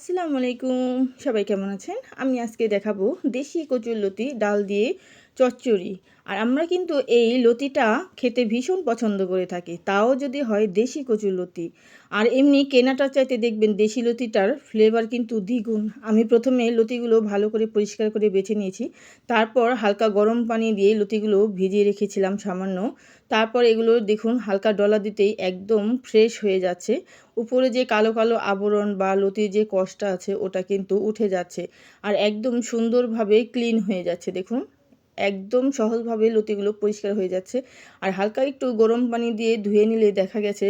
আসসালামু আলাইকুম, সবাই কেমন আছেন? আমি আজকে দেখাবো দেশি কচুরলতি ডাল দিয়ে চচ্চড়ি। আর আমরা কিন্তু এই লতিটা খেতে ভীষণ পছন্দ করে থাকি, তাও যদি হয় দেশি কচুরলতি। আর এমনি কেনাটার চাইতে দেখবেন দেশি লতিটার ফ্লেভার কিন্তু দ্বিগুণ। আমি প্রথমে লতিগুলো ভালো করে পরিষ্কার করে বেছে নিয়েছি, তারপর হালকা গরম পানি দিয়ে লতিগুলো ভিজিয়ে রেখেছিলাম সামান্য। তারপর এগুলো দেখুন হালকা ডলা দিতেই একদম ফ্রেশ হয়ে যাচ্ছে। উপরে যে কালো কালো আবরণ বা লতির যে কষটা আছে ওটা কিন্তু উঠে যাচ্ছে, আর একদম সুন্দরভাবে ক্লিন হয়ে যাচ্ছে। দেখুন একদম সহজভাবে লতিগুলো পরিষ্কার হয়ে যাচ্ছে। আর হালকা একটু গরম পানি দিয়ে ধুয়ে নিলে দেখা গেছে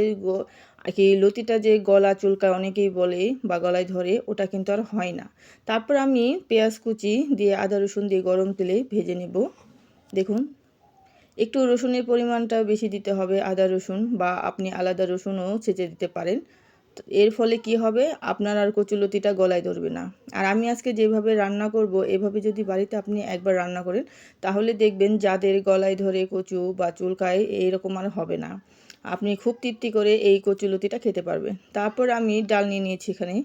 আর কি লতিটা যে গলা চুলকায় অনেকেই বলে বা গলায় ধরে, ওটা কিন্তু আর হয় না। তারপর আমি পেঁয়াজ কুচি দিয়ে আদা রসুন দিয়ে গরম তেলে ভেজে নেব। দেখুন একটু রসুনের পরিমাণটা বেশি দিতে হবে, আদা রসুন, বা আপনি আলাদা রসুনও ছেঁচে দিতে পারেন। এর ফলে কি হবে, আপনার আর কচুলতিটা গলায় ধরবে না। আর আমি আজকে যেভাবে রান্না করব, এভাবে যদি বাড়িতে আপনি একবার রান্না করেন, তাহলে দেখবেন যাদের গলায় ধরে কচু বা চুলকায় এরকম আর হবে না। আপনি খুব তৃপ্তি করে এই কচুলতিটা খেতে পারবেন। তারপর আমি ডাল নিয়ে নিয়েছি এখানে।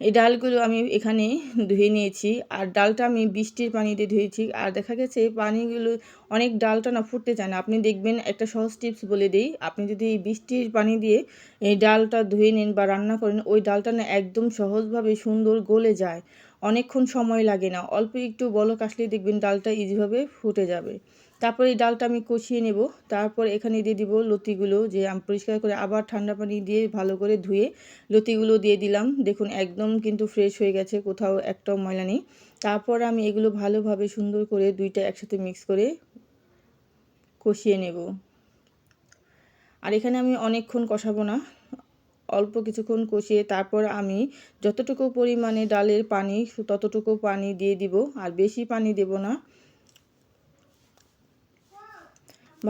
এই ডালগুলো আমি এখানে ধুয়ে নিয়েছি, আর ডালটা আমি বৃষ্টির পানিতে ধুয়েছি। আর দেখা গেছে এই পানিগুলো অনেক ডালটা না ফুটতে চায় না। আপনি দেখবেন একটা সহজ টিপস বলে দিই, আপনি যদি এই বৃষ্টির পানি দিয়ে এই ডালটা ধুয়ে নেন বা রান্না করেন, ওই ডালটা না একদম সহজভাবে সুন্দর গলে যায়। অনেকক্ষণ সময় লাগে না, অল্প একটু বলক আসলেই দেখবেন ডালটা ইজিভাবে ফুটে যাবে। তারপর এই ডালটা আমি কষিয়ে নেব। তারপর এখানে দিয়ে দিব লতিগুলো, যে আমি পরিষ্কার করে আবার ঠান্ডা পানি দিয়ে ভালো করে ধুয়ে লতিগুলো দিয়ে দিলাম। দেখুন একদম কিন্তু ফ্রেশ হয়ে গেছে, কোথাও একটাও ময়লা নেই। তারপর আমি এগুলো ভালোভাবে সুন্দর করে দুইটা একসাথে মিক্স করে কষিয়ে নেব। আর এখানে আমি অনেকক্ষণ কষাবো না, অল্প কিছুক্ষণ কষিয়ে তারপর আমি যতটুকু পরিমাণে ডালের পানি ততটুকু পানি দিয়ে দিব, আর বেশি পানি দেব না।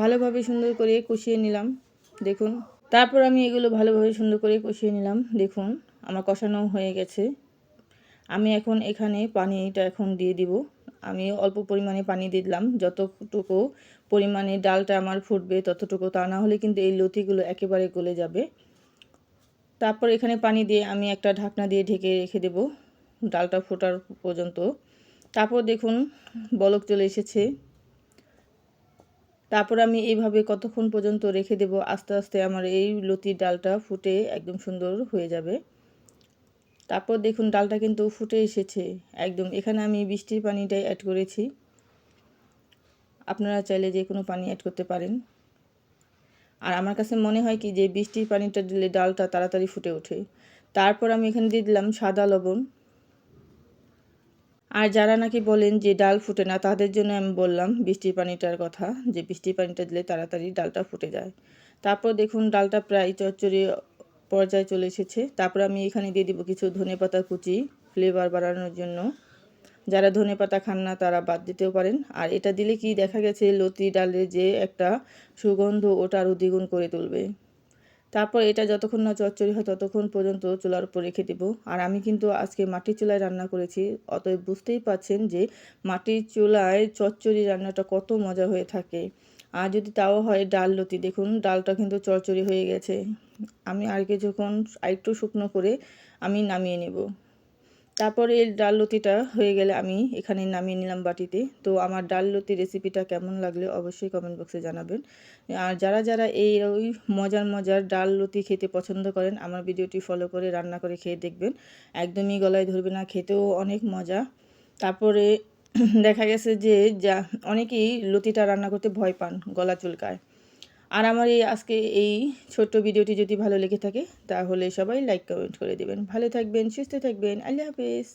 ভালোভাবে সুন্দর করে কষিয়ে নিলাম। দেখুন তারপর আমি এগুলো ভালোভাবে সুন্দর করে কষিয়ে নিলাম। দেখুন আমার কষানো হয়ে গেছে। আমি এখন এখানে পানিটা এখন দিয়ে দিব। আমি অল্প পরিমাণে পানি দিয়ে দিলাম, যতটুকু পরিমাণে ডালটা আমার ফুটবে ততটুকু, তা না হলে কিন্তু এই লতিগুলো একেবারে গলে যাবে। তারপর এখানে পানি দিয়ে আমি একটা ঢাকনা দিয়ে ঢেকে রেখে দেব ডালটা ফোটার পর্যন্ত। তারপর দেখুন বলক চলে এসেছে। তারপর আমি এইভাবে কতক্ষণ পর্যন্ত রেখে দেব, আস্তে আস্তে আমার এই লতির ডালটা ফুটে একদম সুন্দর হয়ে যাবে। তারপর দেখুন ডালটা কিন্তু ফুটে এসেছে একদম। এখানে আমি বৃষ্টির পানিটাই অ্যাড করেছি, আপনারা চাইলে যে কোনো পানি অ্যাড করতে পারেন। আর আমার কাছে মনে হয় কি যে বৃষ্টির পানিটা দিলে ডালটা তাড়াতাড়ি ফুটে ওঠে। তারপর আমি এখানে দিয়ে দিলাম সাদা লবণ। আর যারা নাকি বলেন যে ডাল ফুটে না, তাদের জন্য আমি বললাম বৃষ্টির পানিটার কথা, যে বৃষ্টির পানিটা দিলে তাড়াতাড়ি ডালটা ফুটে যায়। তারপর দেখুন ডালটা প্রায় চচ্চড়ি পর্যায়ে চলে এসেছে। তারপর আমি এখানে দিয়ে দিব কিছু ধনেপাতা কুচি, ফ্লেভার বাড়ানোর জন্য। যারা ধনেপাতা খান না তারা বাদ দিতেও পারেন। আর এটা দিলে কি দেখা গেছে লতি ডালের যে একটা সুগন্ধ, ওটা আরও দ্বিগুণ করে তুলবে। তারপর এটা যতক্ষণ না চচ্চড়ি হয় ততক্ষণ পর্যন্ত চুলার উপর রেখে দেব। আর আমি কিন্তু আজকে মাটির চুলায় রান্না করেছি, অতএব বুঝতেই পাচ্ছেন যে মাটির চুলায় চচ্চড়ি রান্নাটা কত মজা হয়ে থাকে। আর যদি তাও হয় ডাল লতি, দেখুন ডালটা কিন্তু চচ্চড়ি হয়ে গেছে। আমি আর কিছুক্ষণ আরেকটু শুকনো করে আমি নামিয়ে নেব। তারপরে ডাল লতিটা হয়ে গেলে আমি এখানে নামিয়ে নিলাম বাটিতে। তো আমার ডাল লতি রেসিপিটা কেমন লাগলে অবশ্যই কমেন্ট বক্সে জানাবেন। আর যারা যারা এই ওই মজার মজার ডাল লতি খেতে পছন্দ করেন, আমার ভিডিওটি ফলো করে রান্না করে খেয়ে দেখবেন, একদমই গলায় ধরবে না, খেতেও অনেক মজা। তারপরে দেখা গেছে যে যা অনেকেই লতিটা রান্না করতে ভয় পান, গলা চুলকায়। আর আমার আজকে এই ছোট্ট ভিডিওটি যদি ভালো লেগে থাকে তাহলে সবাই লাইক কমেন্ট করে দেবেন। ভালো থাকবেন, সুস্থ থাকবেন, আল্লাহ হাফেজ।